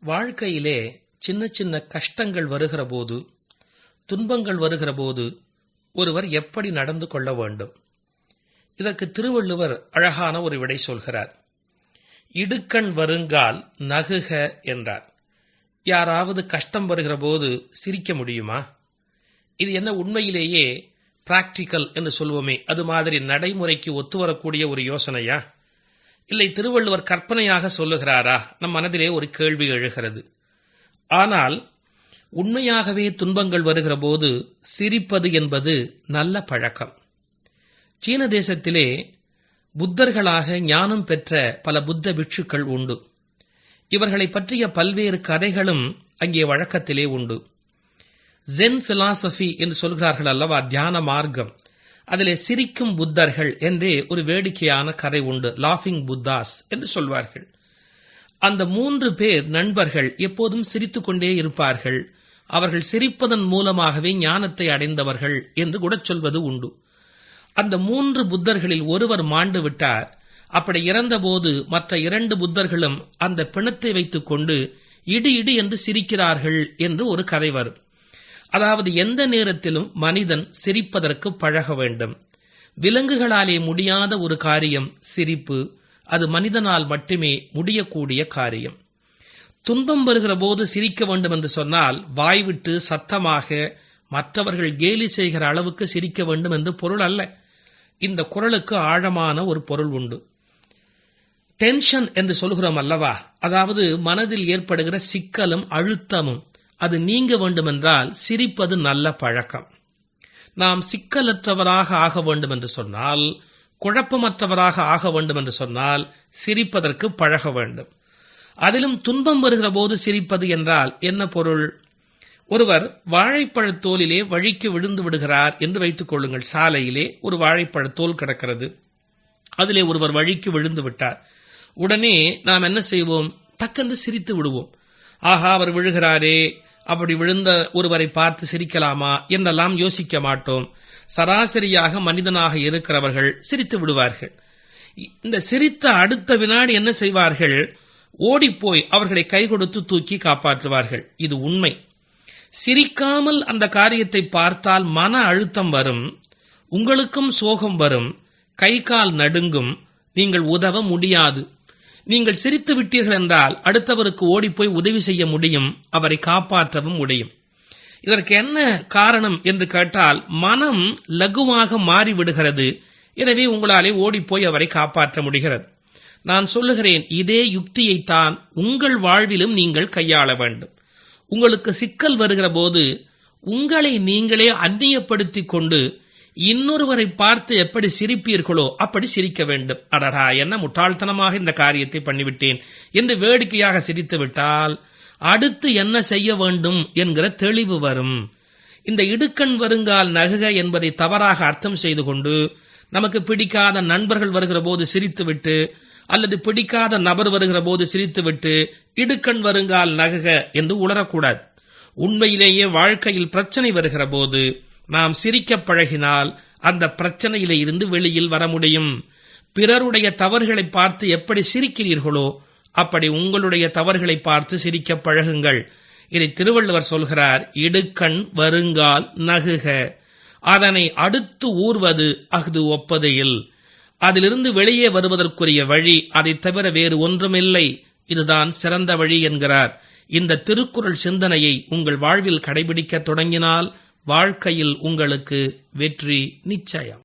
வாழ்க்கையிலே சின்ன சின்ன கஷ்டங்கள் வருகிற போது, துன்பங்கள் வருகிற போது ஒருவர் எப்படி நடந்து கொள்ள வேண்டும்? இதற்கு திருவள்ளுவர் அழகான ஒரு விடை சொல்கிறார். இடுக்கண் வருங்கால் நகுக என்றார். யாராவது கஷ்டம் வருகிற போது சிரிக்க முடியுமா? இது என்ன உண்மையிலேயே பிராக்டிக்கல் என்று சொல்வோமே, அது மாதிரி நடைமுறைக்கு ஒத்துவரக்கூடிய ஒரு யோசனையா? இல்லை திருவள்ளுவர் கற்பனையாக சொல்லுகிறாரா? நம் மனதிலே ஒரு கேள்வி எழுகிறது. ஆனால் உண்மையாகவே துன்பங்கள் வருகிற போது சிரிப்பது என்பது நல்ல பழக்கம். சீன தேசத்திலே புத்தர்களாக ஞானம் பெற்ற பல புத்த பிட்சுக்கள் உண்டு. இவர்களை பற்றிய பல்வேறு கதைகளும் அங்கே வழக்கத்திலே உண்டு. ஜென் பிலாசபி என்று சொல்கிறார்கள் அல்லவா, தியான மார்க்கம். அதிலே சிரிக்கும் புத்தர்கள் என்றே ஒரு வேடிக்கையான கதை உண்டு. லாஃபிங் புத்தாஸ் என்று சொல்வார்கள். அந்த 3 பேர் நண்பர்கள் எப்போதும் சிரித்துக் கொண்டே இருப்பார்கள். அவர்கள் சிரிப்பதன் மூலமாகவே ஞானத்தை அடைந்தவர்கள் என்று கூட சொல்வது உண்டு. அந்த 3 புத்தர்களில் ஒருவர் மாண்டு விட்டார். அப்படி இறந்தபோது மற்ற 2 புத்தர்களும் அந்த பிணத்தை வைத்துக் கொண்டு இடி இடி என்று சிரிக்கிறார்கள் என்று ஒரு கதை வரும். அதாவது எந்த நேரத்திலும் மனிதன் சிரிப்பதற்கு பழக வேண்டும். விலங்குகளாலே முடியாத ஒரு காரியம் சிரிப்பு. அது மனிதனால் மட்டுமே முடியக்கூடிய காரியம். துன்பம் வருகிற போது சிரிக்க வேண்டும் என்று சொன்னால் வாய்விட்டு சத்தமாக மற்றவர்கள் கேலி செய்கிற அளவுக்கு சிரிக்க வேண்டும் என்று பொருள் அல்ல. இந்த குறளுக்கு ஆழமான ஒரு பொருள் உண்டு. டென்ஷன் என்று சொல்கிறோம் அல்லவா, அதாவது மனதில் ஏற்படுகிற சிக்கலும் அழுத்தமும் அது நீங்க வேண்டுமென்றால் சிரிப்பது நல்ல பழக்கம். நாம் சிக்கலற்றவராக ஆக வேண்டும் என்று சொன்னால், குழப்பமற்றவராக ஆக வேண்டும் என்று சொன்னால் சிரிப்பதற்கு பழக வேண்டும். அதிலும் துன்பம் வருகிற போது சிரிப்பது என்றால் என்ன பொருள்? ஒருவர் வாழைப்பழத்தோலிலே வழிக்கு விழுந்து விடுகிறார் என்று வைத்துக் கொள்ளுங்கள். சாலையிலே ஒரு வாழைப்பழத்தோல் கிடக்கிறது. அதிலே ஒருவர் வழிக்கு விழுந்து விட்டார். உடனே நாம் என்ன செய்வோம்? டக்கென்று சிரித்து விடுவோம். ஆஹா, அவர் விழுகிறாரே, அப்படி விழுந்த ஒருவரை பார்த்து சிரிக்கலாமா என்றெல்லாம் யோசிக்க மாட்டோம். சராசரியாக மனிதனாக இருக்கிறவர்கள் சிரித்து விடுவார்கள். இந்த சிரித்த அடுத்த வினாடி என்ன செய்வார்கள்? ஓடிப்போய் அவர்களை கை கொடுத்து தூக்கி காப்பாற்றுவார்கள். இது உண்மை. சிரிக்காமல் அந்த காரியத்தை பார்த்தால் மன அழுத்தம் வரும், உங்களுக்கும் சோகம் வரும், கை கால் நடுங்கும், நீங்கள் உதவ முடியாது. நீங்கள் சிரித்து விட்டீர்கள் என்றால் அடுத்தவருக்கு ஓடிப்போய் உதவி செய்ய முடியும், அவரை காப்பாற்றவும் முடியும். இதற்கு என்ன காரணம் என்று கேட்டால், மனம் லகுவாக மாறிவிடுகிறது. எனவே உங்களாலே ஓடிப்போய் அவரை காப்பாற்ற முடிகிறது. நான் சொல்லுகிறேன், இதே யுக்தியைத்தான் உங்கள் வாழ்விலும் நீங்கள் கையாள வேண்டும். உங்களுக்கு சிக்கல் வருகிற போது உங்களை நீங்களே அந்நியப்படுத்திக் கொண்டு இன்னொருவரை பார்த்து எப்படி சிரிப்பீர்களோ அப்படி சிரிக்க வேண்டும். அடடா, என்ன முட்டாள்தனமாக இந்த காரியத்தை பண்ணிவிட்டேன் என்று வேடிக்கையாக சிரித்து விட்டால் அடுத்து என்ன செய்ய வேண்டும் என்கிற தெளிவு வரும். இந்த இடுக்கண் வருங்கால் நகுக என்பதை தவறாக அர்த்தம் செய்து கொண்டு நமக்கு பிடிக்காத நண்பர்கள் வருகிற போது சிரித்துவிட்டு, அல்லது பிடிக்காத நபர் வருகிற போது சிரித்துவிட்டு இடுக்கண் வருங்கால் நகுக என்று உளரக்கூடாது. உண்மையிலேயே வாழ்க்கையில் பிரச்சனை வருகிற போது நாம் சிரிக்க பழகினால் அந்த பிரச்சனையிலே இருந்து வெளியில் வர முடியும். பிறருடைய தவறுகளை பார்த்து எப்படி சிரிக்கிறீர்களோ அப்படி உங்களுடைய தவறுகளை பார்த்து சிரிக்க பழகுங்கள். இதை திருவள்ளுவர் சொல்கிறார். இடுக்கண் வருங்கால் நகுக, அதனை அடுத்து ஊர்வது அஃது ஒப்பது இல். அதிலிருந்து வெளியே வருவதற்குரிய வழி அதை தவிர வேறு ஒன்றுமில்லை, இதுதான் சிறந்த வழி என்கிறார். இந்த திருக்குறள் சிந்தனையை உங்கள் வாழ்வில் கடைபிடிக்க தொடங்கினால் வாழ்க்கையில் உங்களுக்கு வெற்றி நிச்சயம்.